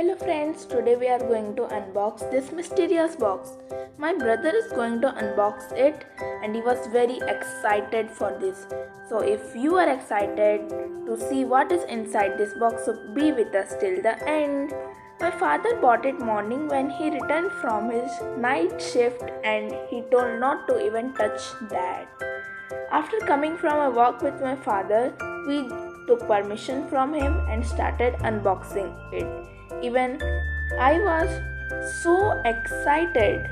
Hello friends, today we are going to unbox this mysterious box. My brother is going to unbox it and he was very excited for this. So if you are excited to see what is inside this box, so be with us till the end. My father bought it morning when he returned from his night shift and he told not to even touch that. After coming from a walk with my father, we took permission from him and started unboxing it. Even I was so excited.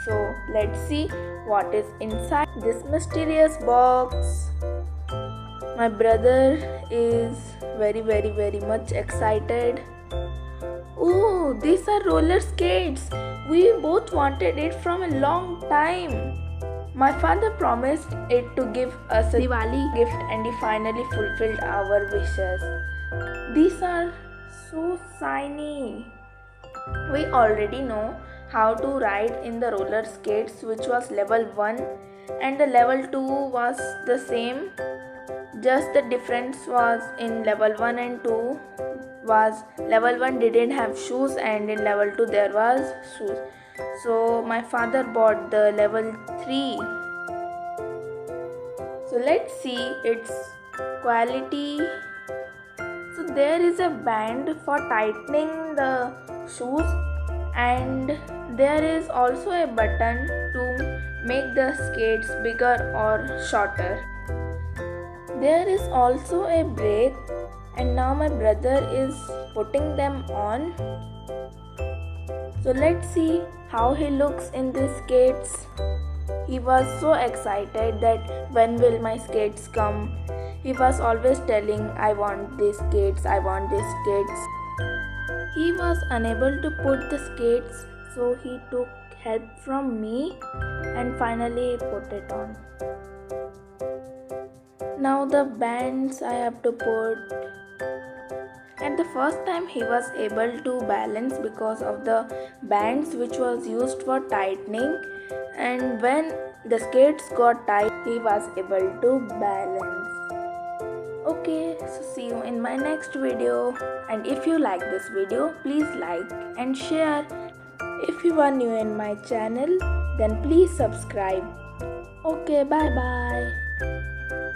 So let's see what is inside this mysterious box. My brother is very much excited. Oh, these are roller skates. We both wanted it from a long time. My father promised it to give us a Diwali gift and he finally fulfilled our wishes. These are so shiny. We already know how to ride in the roller skates, which was level 1, and the level 2 was the same. Just the difference was in level 1 and 2 was level 1 didn't have shoes and in level 2 there was shoes. So my father bought the level 3. So let's see its quality. So there is a band for tightening the shoes and there is also a button to make the skates bigger or shorter. There is also a brake and now my brother is putting them on. So let's see how he looks in these skates. He was so excited that when will my skates come? He was always telling, I want these skates, I want these skates. He was unable to put the skates, so he took help from me and finally put it on. Now the bands I have to put. At the first time he was able to balance because of the bands which was used for tightening, and when the skates got tight he was able to balance. Okay, so see you in my next video, and if you like this video please like and share. If you are new in my channel then please subscribe. Okay, bye bye.